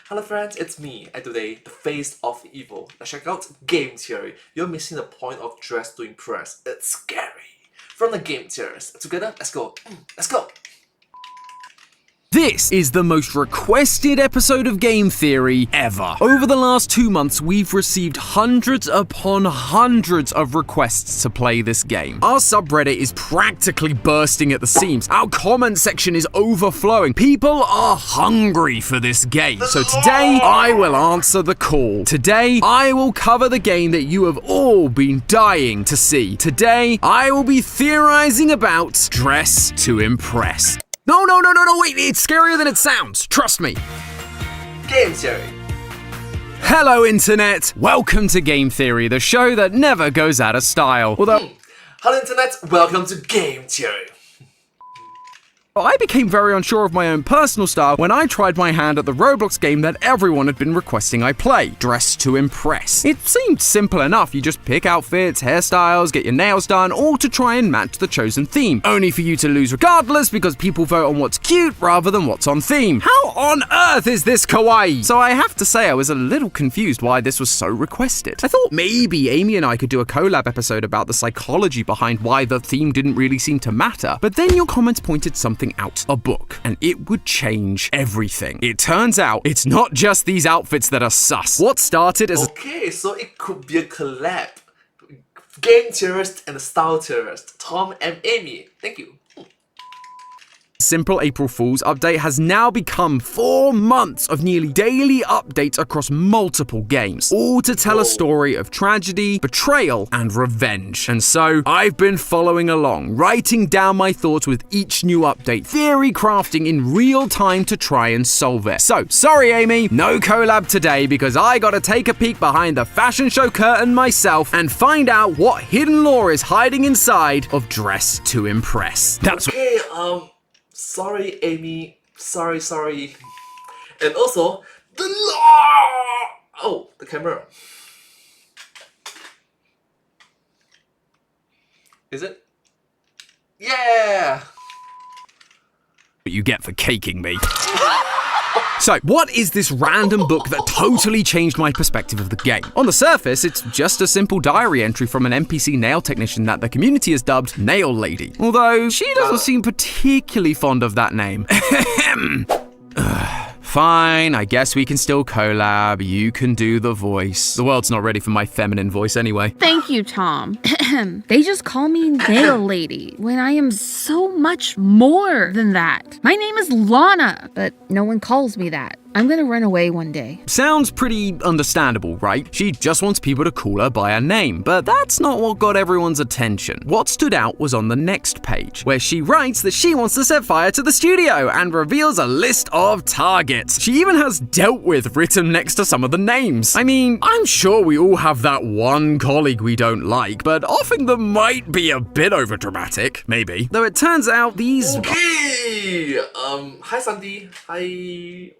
Hello friends, it's me, and today, the face of evil. Let's check out game theory. You're missing the point of dress to impress. It's scary. From the game theorist. Together, let's go. Let's go. This is the most requested episode of Game Theory ever. Over the last 2 months, we've received hundreds upon hundreds of requests to play this game. Our subreddit is practically bursting at the seams. Our comment section is overflowing. People are hungry for this game. So today, I will answer the call. Today, I will cover the game that you have all been dying to see. Today, I will be theorizing about Dress to Impress. No, wait, it's scarier than it sounds. Trust me. Game theory. Hello, Internet. Welcome to Game Theory, the show that never goes out of style. Although, Hello Internet, welcome to Game Theory. I became very unsure of my own personal style when I tried my hand at the Roblox game that everyone had been requesting I play, Dress to Impress. It seemed simple enough. You just pick outfits, hairstyles, get your nails done, all to try and match the chosen theme. Only for you to lose regardless because people vote on what's cute rather than what's on theme. How on earth is this kawaii? So I have to say I was a little confused why this was so requested. I thought maybe Amy and I could do a collab episode about the psychology behind why the theme didn't really seem to matter. But then your comments pointed something out, a book, and it would change everything. It turns out it's not just these outfits that are sus. What started as Okay, so it could be a collab. Game theorist and style theorist. Tom and Amy. Thank you. simple April Fool's update has now become 4 months of nearly daily updates across multiple games, all to tell a story of tragedy, betrayal, and revenge. And so, I've been following along, writing down my thoughts with each new update, theory crafting in real time to try and solve it. So, sorry Amy, no collab today because I gotta take a peek behind the fashion show curtain myself and find out what hidden lore is hiding inside of Dress to Impress. That's Okay, sorry Amy, sorry. And also, the law! Oh, the camera. Is it? Yeah! what you get for caking me. So, what is this random book that totally changed my perspective of the game? On the surface, it's just a simple diary entry from an NPC nail technician that the community has dubbed Nail Lady. Although, she doesn't seem particularly fond of that name. Fine, I guess we can still collab. You can do the voice. The world's not ready for my feminine voice anyway. Thank you, Tom. They just call me Nail Lady when I am so much more than that. My name is Lana, but no one calls me that. I'm gonna run away one day. Sounds pretty understandable, right? She just wants people to call her by her name, but that's not what got everyone's attention. What stood out was on the next page, where she writes that she wants to set fire to the studio and reveals a list of targets. She even has "dealt with" written next to some of the names. I mean, I'm sure we all have that one colleague we don't like, but offing them might be a bit overdramatic. Maybe. Though it turns out these... Okay! Hi Sandy. Hi...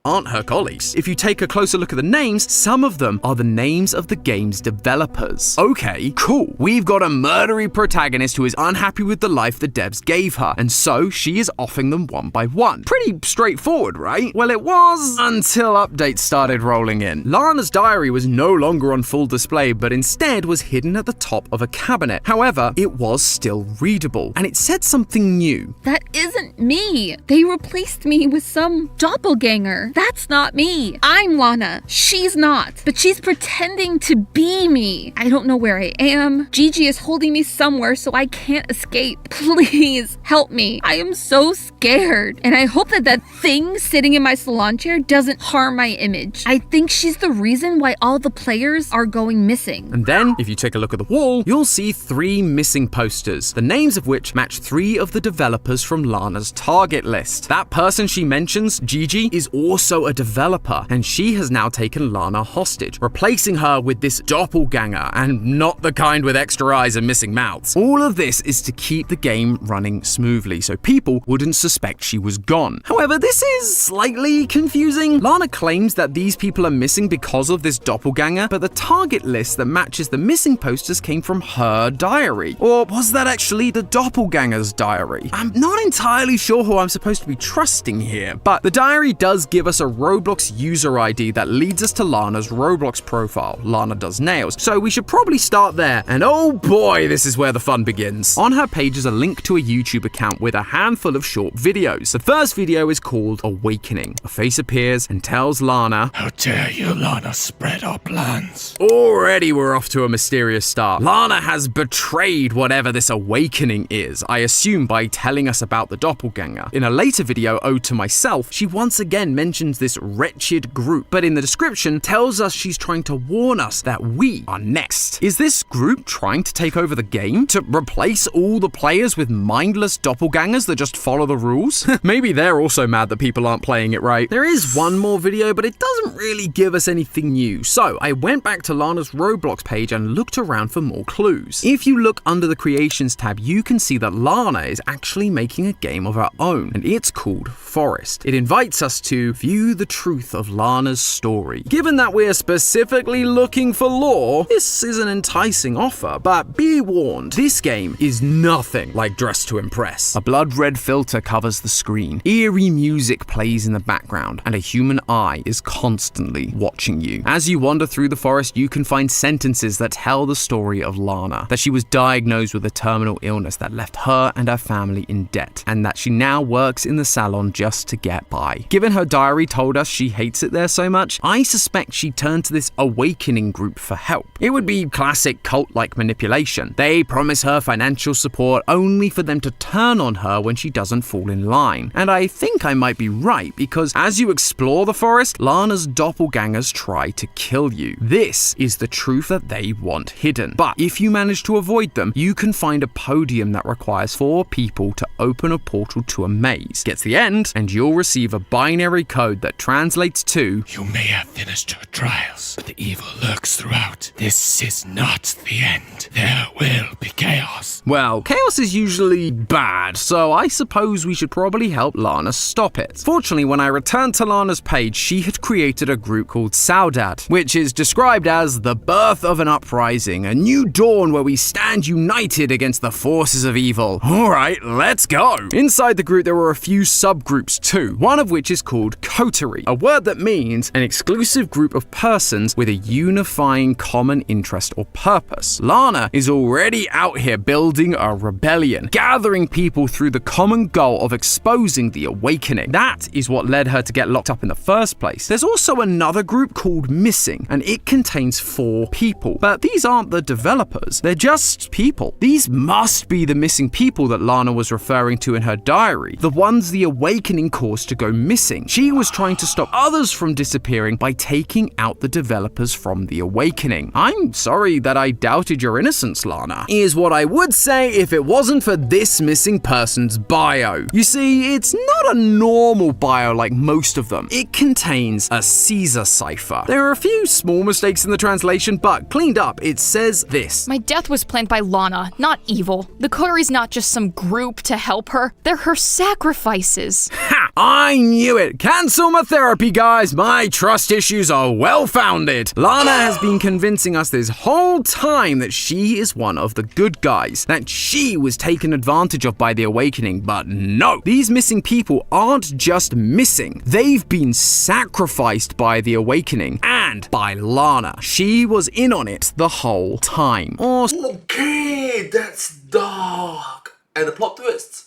aren't her colleagues. If you take a closer look at the names, some of them are the names of the game's developers. Okay, cool. We've got a murdery protagonist who is unhappy with the life the devs gave her, and so she is offing them one by one. Pretty straightforward, right? Well, it was until updates started rolling in. Lana's diary was no longer on full display, but instead was hidden at the top of a cabinet. However, it was still readable, and it said something new. That isn't me. They replaced me with some doppelganger. That's not me. I'm Lana. She's not. But she's pretending to be me. I don't know where I am. Gigi is holding me somewhere so I can't escape. Please help me. I am so scared. And I hope that thing sitting in my salon chair doesn't harm my image. I think she's the reason why all the players are going missing. And then, if you take a look at the wall, you'll see 3 missing posters, the names of which match 3 of the developers from Lana's target list. That person she mentions, Gigi, is also also a developer, and she has now taken Lana hostage, replacing her with this doppelganger, and not the kind with extra eyes and missing mouths. All of this is to keep the game running smoothly, so people wouldn't suspect she was gone. However, this is slightly confusing. Lana claims that these people are missing because of this doppelganger, but the target list that matches the missing posters came from her diary. Or was that actually the doppelganger's diary? I'm not entirely sure who I'm supposed to be trusting here, but the diary does give us a Roblox user ID that leads us to Lana's Roblox profile. Lana does nails, so we should probably start there, and oh boy, this is where the fun begins. On her page is a link to a YouTube account with a handful of short videos. The first video is called Awakening. A face appears and tells Lana, "How dare you, Lana, spread our plans." Already we're off to a mysterious start. Lana has betrayed whatever this awakening is, I assume by telling us about the doppelganger. In a later video, Ode to Myself, she once again mentions this wretched group, but in the description tells us she's trying to warn us that we are next. Is this group trying to take over the game? To replace all the players with mindless doppelgangers that just follow the rules? Maybe they're also mad that people aren't playing it right. There is one more video, but it doesn't really give us anything new, so I went back to Lana's Roblox page and looked around for more clues. If you look under the Creations tab, you can see that Lana is actually making a game of her own, and it's called Forest. It invites us to view the truth of Lana's story. Given that we're specifically looking for lore, this is an enticing offer, but be warned, this game is nothing like Dress to Impress. A blood red filter covers the screen, eerie music plays in the background, and a human eye is constantly watching you. As you wander through the forest, you can find sentences that tell the story of Lana, that she was diagnosed with a terminal illness that left her and her family in debt, and that she now works in the salon just to get by. Given her diary told us she hates it there so much, I suspect she turned to this awakening group for help. It would be classic cult-like manipulation. They promise her financial support only for them to turn on her when she doesn't fall in line. And I think I might be right, because as you explore the forest, Lana's doppelgangers try to kill you. This is the truth that they want hidden. But if you manage to avoid them, you can find a podium that requires 4 people to open a portal to a maze. Get to the end, and you'll receive a binary code that translates to, "You may have finished your trials, but the evil lurks throughout. This is not the end. There will be chaos." well, chaos is usually bad, so I suppose we should probably help Lana stop it. Fortunately, when I returned to Lana's page, she had created a group called Saudade, which is described as the birth of an uprising, a new dawn where we stand united against the forces of evil. Alright, let's go! Inside the group there were a few subgroups too, one of which is called Coterie, a word that means an exclusive group of persons with a unifying common interest or purpose. Lana is already out here building a rebellion, gathering people through the common goal of exposing the awakening. That is what led her to get locked up in the first place. There's also another group called Missing, and it contains 4 people, but these aren't the developers, they're just people. These must be the missing people that Lana was referring to in her diary, the ones the awakening caused to go missing. She was trying to stop others from disappearing by taking out the developers from the awakening. I'm sorry that I doubted your innocence, Lana, is what I would say if it wasn't for this missing person's bio. You see, it's not a normal bio like most of them. It contains a Caesar cipher. There are a few small mistakes in the translation, but cleaned up, it says this. My death was planned by Lana, not evil. The Coterie's not just some group to help her. They're her sacrifices. Ha! I knew it! Cancel my therapy, guys! My trust issues are well-founded! Lana has been convincing us this whole time that she is one of the good guys, that she was taken advantage of by the awakening, but no! These missing people aren't just missing, they've been sacrificed by the awakening, and by Lana. She was in on it the whole time. Or Okay, that's dark. And the plot twists.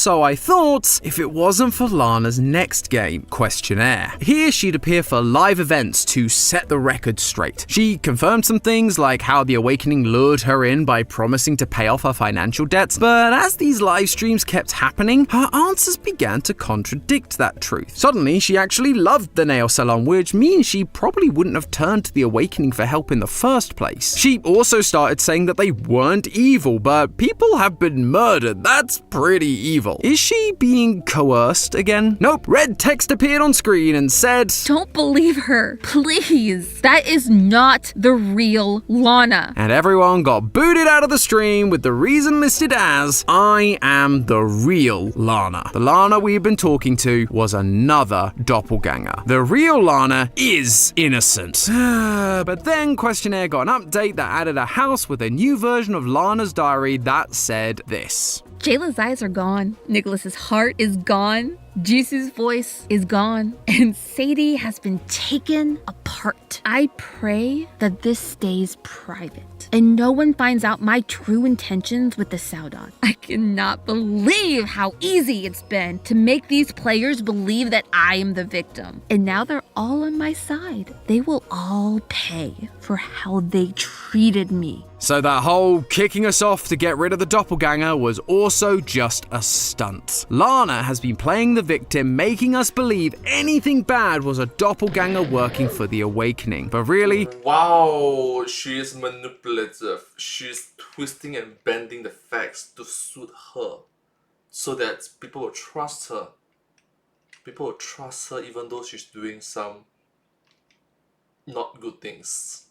so I thought, if it wasn't for Lana's next game, Questionnaire. Here she'd appear for live events to set the record straight. She confirmed some things like how the awakening lured her in by promising to pay off her financial debts, but as these live streams kept happening, her answers began to contradict that truth. Suddenly, she actually loved the nail salon, which means she probably wouldn't have turned to the awakening for help in the first place. She also started saying that they weren't evil, but people have been murdered. That's pretty evil. evil. Is she being coerced again? Nope. Red text appeared on screen and said, Don't believe her. Please. That is not the real Lana. and everyone got booted out of the stream with the reason listed as, I am the real Lana. The Lana we've been talking to was another doppelganger. The real Lana is innocent. But then Questionnaire got an update that added a house with a new version of Lana's diary that said this. Jayla's eyes are gone. Nicholas's heart is gone. Jisoo's voice is gone. And Sadie has been taken apart. I pray that this stays private and no one finds out my true intentions with the Saudon. I cannot believe how easy it's been to make these players believe that I am the victim. And now they're all on my side. They will all pay for how they treated me. So that whole kicking us off to get rid of the doppelganger was also just a stunt. Lana has been playing the victim, making us believe anything bad was a doppelganger working for the Awakening. But really, Wow, she is manipulative. She's twisting and bending the facts to suit her so that people will trust her. People will trust her even though she's doing some not good things.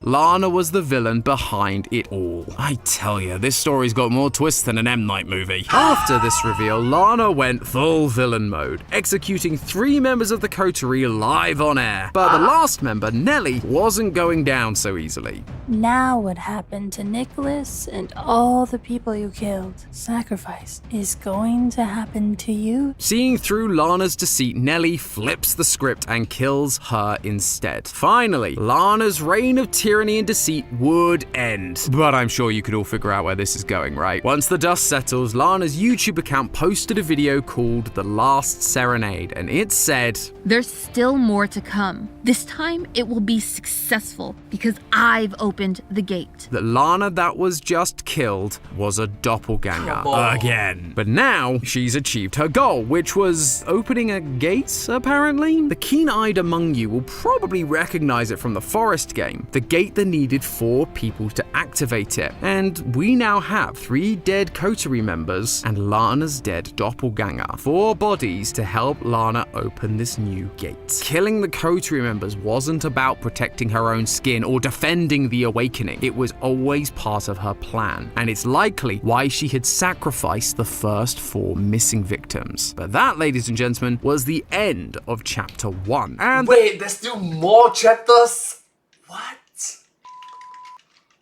Lana was the villain behind it all. I tell you, this story's got more twists than an M. Night movie. After this reveal, Lana went full villain mode, executing 3 members of the coterie live on air. But the last member, Nellie, wasn't going down so easily. Now what happened to Nicholas and all the people you killed, sacrificed, is going to happen to you? Seeing through Lana's deceit, Nellie flips the script and kills her instead. Finally, Lana's reign of tyranny and deceit would end. But I'm sure you could all figure out where this is going, right? Once the dust settles, Lana's YouTube account posted a video called The Last Serenade, and it said, There's still more to come. This time it will be successful because I've opened the gate. that Lana that was just killed was a doppelganger Come on. again. But now she's achieved her goal, which was opening a gate, apparently. The keen-eyed among you will probably recognize it from the Forest game, the gate that needed 4 people to activate it. And we now have 3 dead coterie members and Lana's dead doppelganger. 4 bodies to help Lana open this new gate. Killing the coterie members wasn't about protecting her own skin or defending the Awakening. It was always part of her plan, and it's likely why she had sacrificed the first 4 missing victims. But that, ladies and gentlemen, was the end of chapter 1. And Wait, there's still more chapters? What?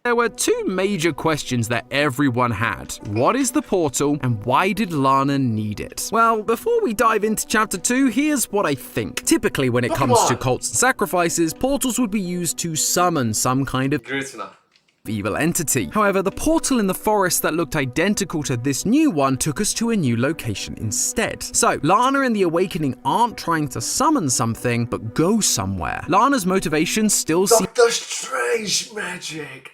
there were 2 major questions that everyone had. What is the portal, and why did Lana need it? Well, before we dive into chapter 2, here's what I think. Typically, when it comes to cults and sacrifices, portals would be used to summon some kind of Gritina. evil entity. However, the portal in the forest that looked identical to this new one took us to a new location instead. So, Lana and the Awakening aren't trying to summon something, but go somewhere. Lana's motivation still seems Doctor Strange magic.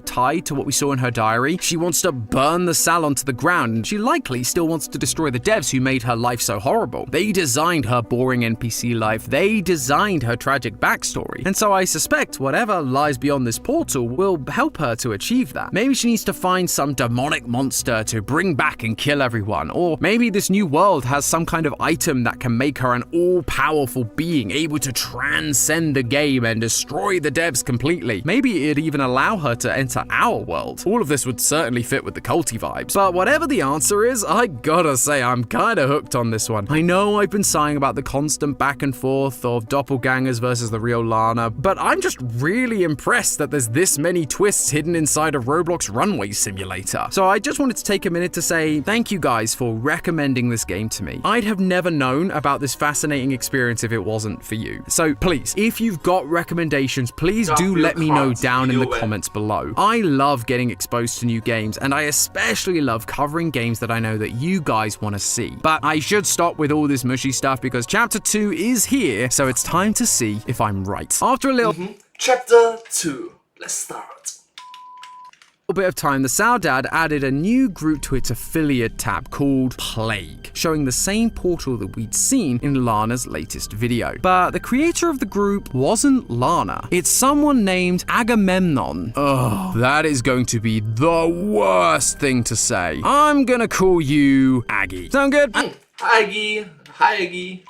tied to what we saw in her diary. She wants to burn the salon to the ground, and she likely still wants to destroy the devs who made her life so horrible. They designed her boring NPC life. They designed her tragic backstory. And so I suspect whatever lies beyond this portal will help her to achieve that. Maybe she needs to find some demonic monster to bring back and kill everyone. Or maybe this new world has some kind of item that can make her an all-powerful being, able to transcend the game and destroy the devs completely. Maybe it'd even allow her to enter our world. All of this would certainly fit with the culty vibes. But whatever the answer is, I gotta say I'm kinda hooked on this one. I know I've been sighing about the constant back and forth of doppelgangers versus the real Lana, but I'm just really impressed that there's this many twists hidden inside a Roblox runway simulator. So I just wanted to take a minute to say thank you guys for recommending this game to me. I'd have never known about this fascinating experience if it wasn't for you. So please, if you've got recommendations, please do let me know down in the comments below. I love getting exposed to new games, and I especially love covering games that I know that you guys want to see. But I should stop with all this mushy stuff because chapter 2 is here, so it's time to see if I'm right. After a little Chapter 2. Let's start. bit of time, the Saudade added a new group to its affiliate tab called Plague, showing the same portal that we'd seen in Lana's latest video. But the creator of the group wasn't Lana. It's someone named Agamemnon. Ugh, that is going to be the worst thing to say. I'm gonna call you Aggie. Sound good? Hi, Aggie. Hi, Aggie.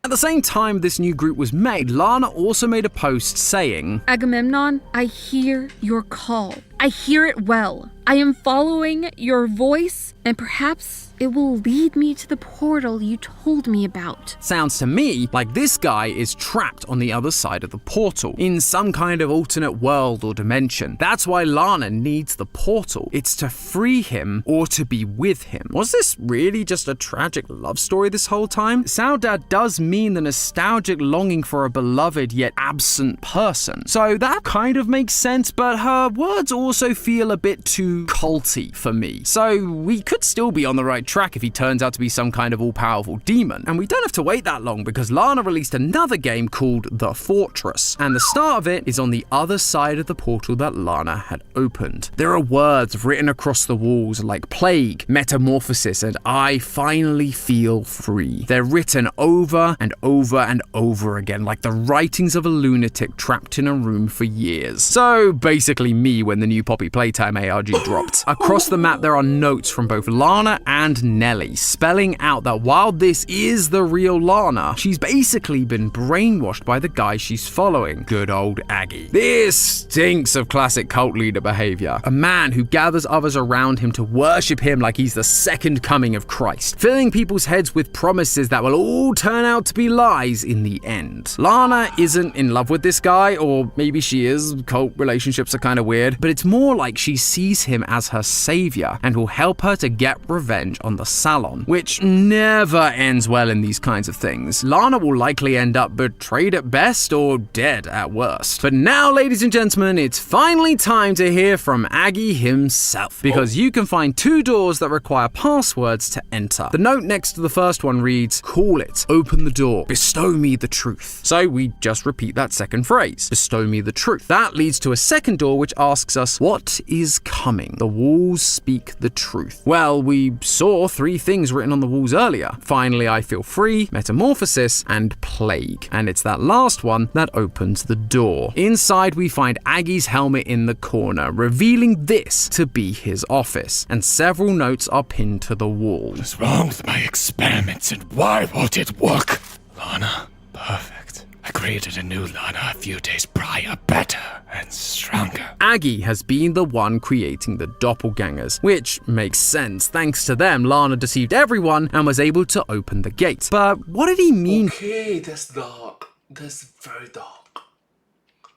At the same time this new group was made, Lana also made a post saying, Agamemnon, I hear your call. I hear it well. I am following your voice, and perhaps it will lead me to the portal you told me about. Sounds to me like this guy is trapped on the other side of the portal, in some kind of alternate world or dimension. That's why Lana needs the portal. It's to free him or to be with him. Was this really just a tragic love story this whole time? Saudade does mean the nostalgic longing for a beloved yet absent person. So that kind of makes sense, but her words also feel a bit too culty for me. So we could still be on the right track if he turns out to be some kind of all-powerful demon. And we don't have to wait that long because Lana released another game called The Fortress, and the start of it is on the other side of the portal that Lana had opened. There are words written across the walls like plague, metamorphosis, and I finally feel free. They're written over and over and over again, like the writings of a lunatic trapped in a room for years. So basically me when the new Poppy Playtime ARG dropped. Across the map there are notes from both Lana and Nelly, spelling out that while this is the real Lana, she's basically been brainwashed by the guy she's following, good old Aggie. This stinks of classic cult leader behavior. A man who gathers others around him to worship him like he's the second coming of Christ, filling people's heads with promises that will all turn out to be lies in the end. Lana isn't in love with this guy, or maybe she is, cult relationships are kind of weird, but it's more like she sees him as her savior and will help her to get revenge on the Salon, which never ends well in these kinds of things. Lana will likely end up betrayed at best or dead at worst. But now, ladies and gentlemen, it's finally time to hear from Aggie himself, because you can find 2 doors that require passwords to enter. The note next to the first one reads, call it, open the door, bestow me the truth. So we just repeat that second phrase, bestow me the truth. That leads to a second door which asks us, what is coming? The walls speak the truth. Well, we saw 3 things written on the walls earlier. Finally, I feel free, metamorphosis, and plague. And it's that last one that opens the door. Inside, we find Aggie's helmet in the corner, revealing this to be his office. And several notes are pinned to the wall. What is wrong with my experiments and why won't it work? Lana, perfect. I created a new Lana a few days prior, better and stronger. Aggie has been the one creating the doppelgangers, which makes sense. Thanks to them, Lana deceived everyone and was able to open the gate. But what did he mean Okay, that's dark. That's very dark.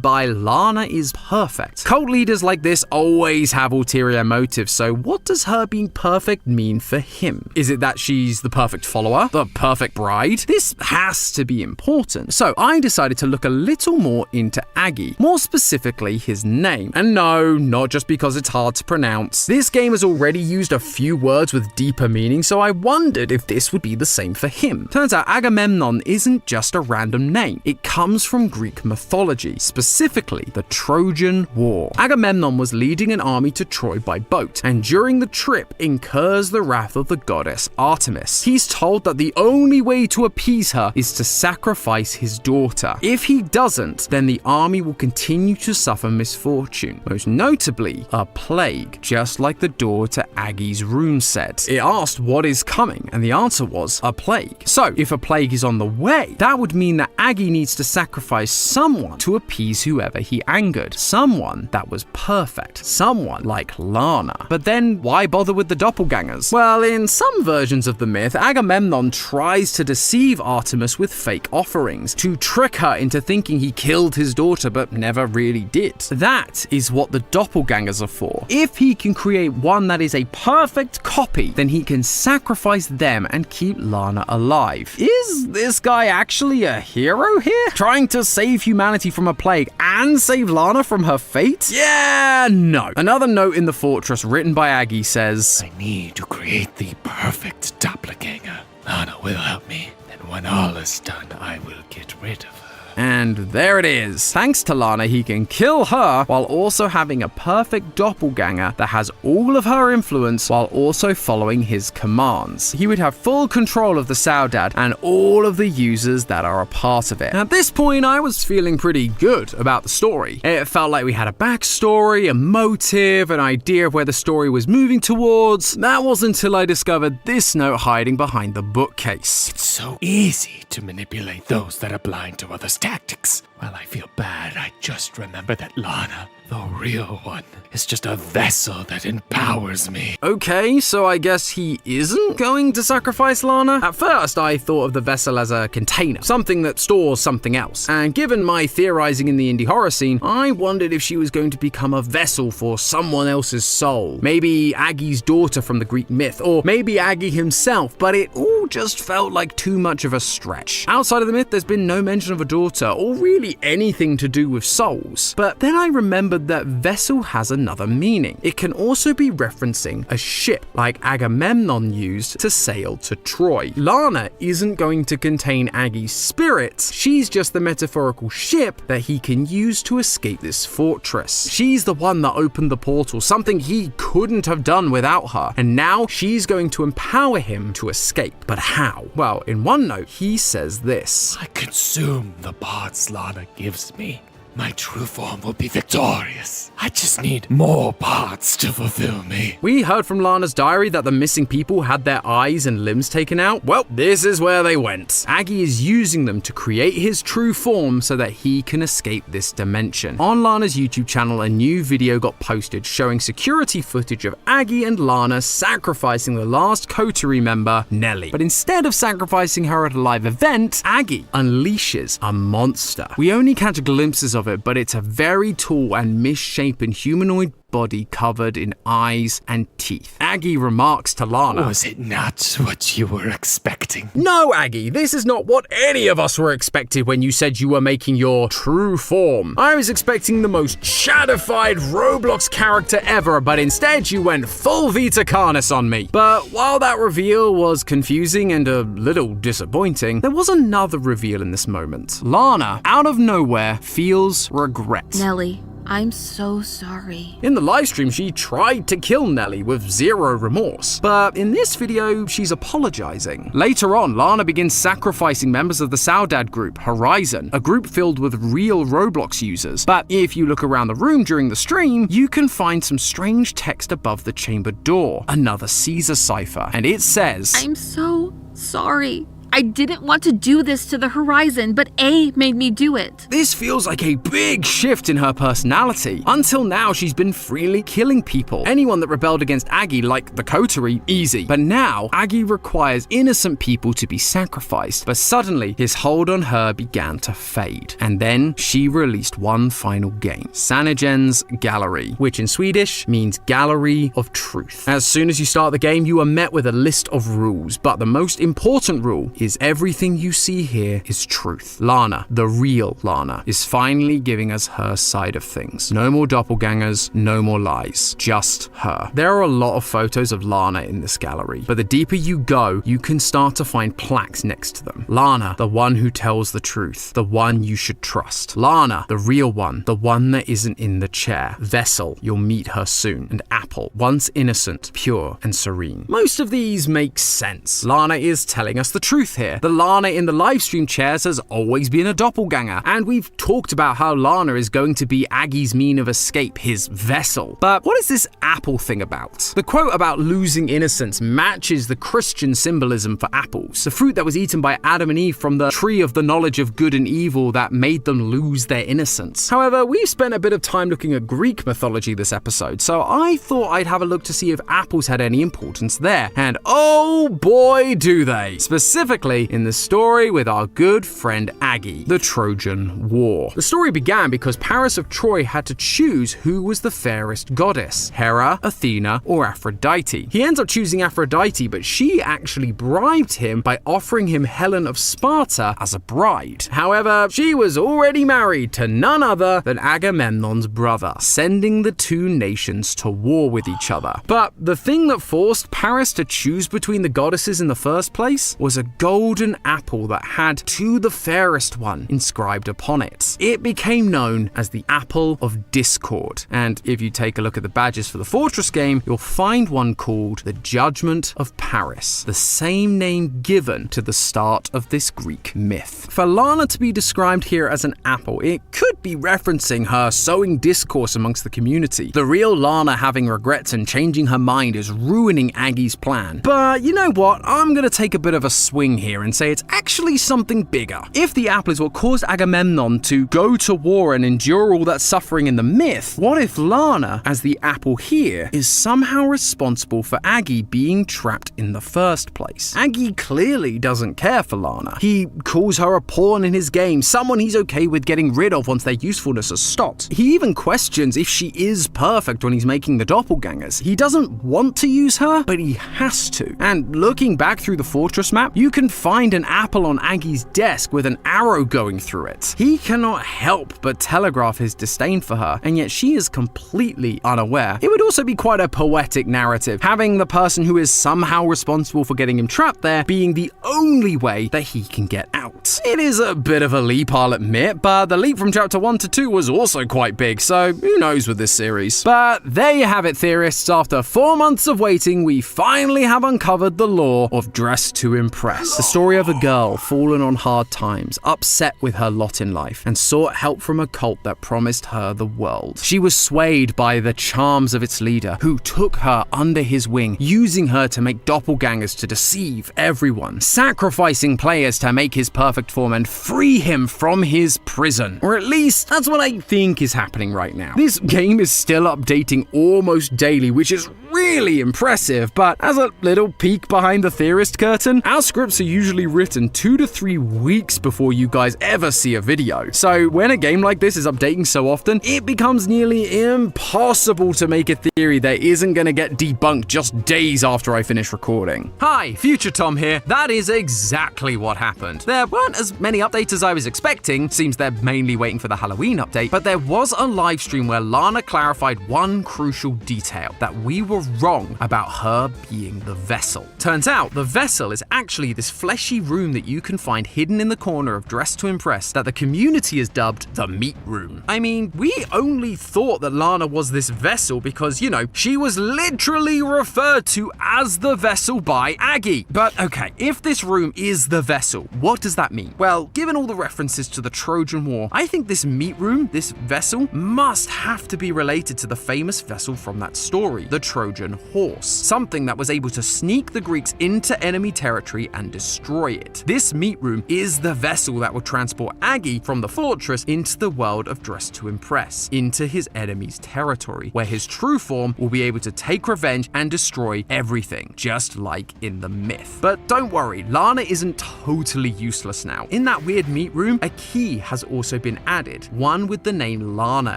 by Lana is perfect? Cult leaders like this always have ulterior motives, so what does her being perfect mean for him? Is it that she's the perfect follower? The perfect bride? This has to be important. So I decided to look a little more into Aggie, more specifically his name. And no, not just because it's hard to pronounce. This game has already used a few words with deeper meaning, so I wondered if this would be the same for him. Turns out Agamemnon isn't just a random name. It comes from Greek mythology, specifically the Trojan War. Agamemnon was leading an army to Troy by boat, and during the trip incurs the wrath of the goddess Artemis. He's told that the only way to appease her is to sacrifice his daughter. If he doesn't, then the army will continue to suffer misfortune, most notably a plague, just like the door to Aggie's room said. It asked what is coming, and the answer was a plague. So if a plague is on the way, that would mean that Aggie needs to sacrifice someone to appease whoever he angered. Someone that was perfect. Someone like Lana. But then why bother with the doppelgangers? Well, in some versions of the myth, Agamemnon tries to deceive Artemis with fake offerings, to trick her into thinking he killed his daughter but never really did. That is what the doppelgangers are for. If he can create one that is a perfect copy, then he can sacrifice them and keep Lana alive. Is this guy actually a hero here? Trying to save humanity from a plague and save Lana from her fate? Yeah, no. Another note in the fortress written by Aggie says, I need to create the perfect doppelganger. Lana will help me, and when all is done, I will get rid of her. And there it is. Thanks to Lana, he can kill her while also having a perfect doppelganger that has all of her influence while also following his commands. He would have full control of the Saudade and all of the users that are a part of it. At this point, I was feeling pretty good about the story. It felt like we had a backstory, a motive, an idea of where the story was moving towards. That wasn't until I discovered this note hiding behind the bookcase. It's so easy to manipulate those that are blind to others' tactics. While I feel bad, I just remember that Lana, the real one, is just a vessel that empowers me. Okay, so I guess he isn't going to sacrifice Lana? At first, I thought of the vessel as a container, something that stores something else. And given my theorizing in the indie horror scene, I wondered if she was going to become a vessel for someone else's soul. Maybe Aggie's daughter from the Greek myth, or maybe Aggie himself, but it all just felt like too much of a stretch. Outside of the myth, there's been no mention of a daughter, or really anything to do with souls. But then I remembered that vessel has another meaning. It can also be referencing a ship like Agamemnon used to sail to Troy. Lana isn't going to contain Aggie's spirit. She's just the metaphorical ship that he can use to escape this fortress. She's the one that opened the portal, something he couldn't have done without her. And now she's going to empower him to escape. But how? Well, in one note, he says this. I consume the parts Lana gives me. My true form will be victorious. I just need more parts to fulfill me. We heard from Lana's diary that the missing people had their eyes and limbs taken out. Well, this is where they went. Aggie is using them to create his true form so that he can escape this dimension. On Lana's YouTube channel, a new video got posted showing security footage of Aggie and Lana sacrificing the last coterie member, Nellie. But instead of sacrificing her at a live event, Aggie unleashes a monster. We only catch glimpses of it, but it's a very tall and misshapen humanoid body covered in eyes and teeth. Aggie remarks to Lana, Was it not what you were expecting? "No, Aggie, this is not what any of us were expected when you said you were making your true form. I was expecting the most shadified Roblox character ever, but instead you went full Vita Carnus on me." But while that reveal was confusing and a little disappointing, there was another reveal in this moment. Lana, out of nowhere, feels regret. Nellie, I'm so sorry. In the livestream, she tried to kill Nellie with zero remorse, but in this video, she's apologizing. Later on, Lana begins sacrificing members of the Saudade group, Horizon, a group filled with real Roblox users. But if you look around the room during the stream, you can find some strange text above the chamber door, another Caesar cipher, and it says, I'm so sorry. I didn't want to do this to the Horizon, but A made me do it. This feels like a big shift in her personality. Until now, she's been freely killing people. Anyone that rebelled against Aggie, like the coterie, easy. But now, Aggie requires innocent people to be sacrificed. But suddenly, his hold on her began to fade. And then, she released one final game, Sanagen's Gallery, which in Swedish means Gallery of Truth. As soon as you start the game, you are met with a list of rules. But the most important rule is everything you see here is truth. Lana, the real Lana, is finally giving us her side of things. No more doppelgangers, no more lies, just her. There are a lot of photos of Lana in this gallery, but the deeper you go, you can start to find plaques next to them. Lana, the one who tells the truth, the one you should trust. Lana, the real one, the one that isn't in the chair. Vessel, you'll meet her soon. And Apple, once innocent, pure, and serene. Most of these make sense. Lana is telling us the truth here. The Lana in the livestream chairs has always been a doppelganger, and we've talked about how Lana is going to be Aggie's mean of escape, his vessel. But what is this apple thing about? The quote about losing innocence matches the Christian symbolism for apples, the fruit that was eaten by Adam and Eve from the tree of the knowledge of good and evil that made them lose their innocence. However, we've spent a bit of time looking at Greek mythology this episode, so I thought I'd have a look to see if apples had any importance there. And oh boy, do they! Specifically in the story with our good friend Aggie, the Trojan War. The story began because Paris of Troy had to choose who was the fairest goddess, Hera, Athena, or Aphrodite. He ends up choosing Aphrodite, but she actually bribed him by offering him Helen of Sparta as a bride. However, she was already married to none other than Agamemnon's brother, sending the two nations to war with each other. But the thing that forced Paris to choose between the goddesses in the first place was a golden apple that had "To the Fairest One" inscribed upon it. It became known as the Apple of Discord. And if you take a look at the badges for the Fortress game, you'll find one called the Judgment of Paris, the same name given to the start of this Greek myth. For Lana to be described here as an apple, it could be referencing her sowing discourse amongst the community. The real Lana having regrets and changing her mind is ruining Aggie's plan. But you know what? I'm gonna take a bit of a swing here and say it's actually something bigger. If the apple is what caused Agamemnon to go to war and endure all that suffering in the myth, what if Lana, as the apple here, is somehow responsible for Aggie being trapped in the first place? Aggie clearly doesn't care for Lana. He calls her a pawn in his game, someone he's okay with getting rid of once their usefulness has stopped. He even questions if she is perfect when he's making the doppelgangers. He doesn't want to use her, but he has to. And looking back through the fortress map, you can find an apple on Aggie's desk with an arrow going through it. He cannot help but telegraph his disdain for her, and yet she is completely unaware. It would also be quite a poetic narrative, having the person who is somehow responsible for getting him trapped there being the only way that he can get out. It is a bit of a leap, I'll admit, but the leap from chapter 1 to 2 was also quite big, so who knows with this series. But there you have it, theorists. After 4 months of waiting, we finally have uncovered the lore of Dress to Impress. The story of a girl fallen on hard times, upset with her lot in life, and sought help from a cult that promised her the world. She was swayed by the charms of its leader, who took her under his wing, using her to make doppelgangers to deceive everyone, sacrificing players to make his perfect form and free him from his prison. Or at least, that's what I think is happening right now. This game is still updating almost daily, which is really impressive, but as a little peek behind the theorist curtain, our scripts are usually written 2 to 3 weeks before you guys ever see a video. So when a game like this is updating so often, it becomes nearly impossible to make a theory that isn't gonna get debunked just days after I finish recording. Hi, Future Tom here. That is exactly what happened. There weren't as many updates as I was expecting, seems they're mainly waiting for the Halloween update, but there was a live stream where Lana clarified one crucial detail, that we were wrong about her being the vessel. Turns out the vessel is actually this fleshy room that you can find hidden in the corner of Dress to Impress that the community has dubbed the meat room. I mean, we only thought that Lana was this vessel because, you know, she was literally referred to as the vessel by Aggie. But okay, if this room is the vessel, what does that mean? Well, given all the references to the Trojan War, I think this meat room, this vessel, must have to be related to the famous vessel from that story, the Trojan horse, something that was able to sneak the Greeks into enemy territory and destroy it. This meat room is the vessel that will transport Aggie from the fortress into the world of Dress to Impress, into his enemy's territory, where his true form will be able to take revenge and destroy everything, just like in the myth. But don't worry, Lana isn't totally useless now. In that weird meat room, a key has also been added, one with the name Lana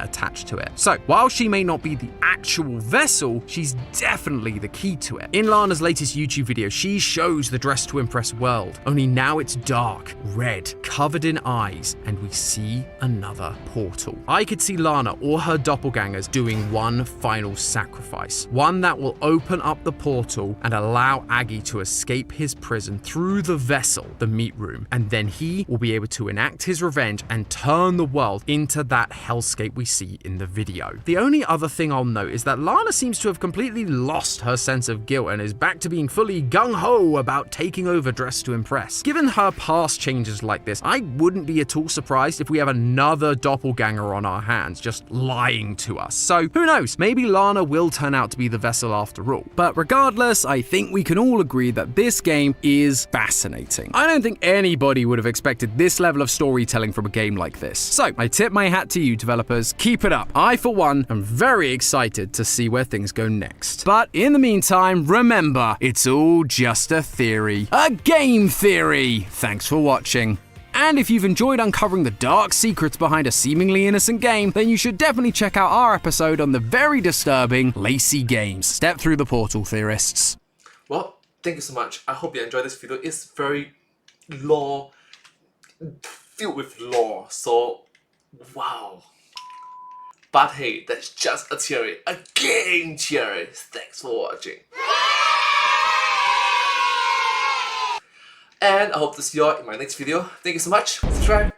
attached to it. So while she may not be the actual vessel, she's definitely the key to it. In Lana's latest YouTube video, she shows the Dress to Impress world, only now it's dark, red, covered in eyes, and we see another portal. I could see Lana or her doppelgangers doing one final sacrifice, one that will open up the portal and allow Aggie to escape his prison through the vessel, the meat room, and then he will be able to enact his revenge and turn the world into that hellscape we see in the video. The only other thing I'll note is that Lana seems to have completely lost her sense of guilt and is back to being fully gung-ho about taking over Dress to Impress. Given her past changes like this, I wouldn't be at all surprised if we have another doppelganger on our hands just lying to us. So who knows, maybe Lana will turn out to be the vessel after all. But regardless, I think we can all agree that this game is fascinating. I don't think anybody would have expected this level of storytelling from a game like this. So I tip my hat to you developers, keep it up. I for one am very excited to see where things go next. But in the meantime, remember, it's all just a theory. A game theory! Thanks for watching. And if you've enjoyed uncovering the dark secrets behind a seemingly innocent game, then you should definitely check out our episode on the very disturbing Lacey Games. Step through the portal, theorists. Well, thank you so much. I hope you enjoyed this video. It's very lore, filled with lore, so wow. But hey, that's just a theory, a game theory. Thanks for watching. And I hope to see you all in my next video. Thank you so much. Subscribe.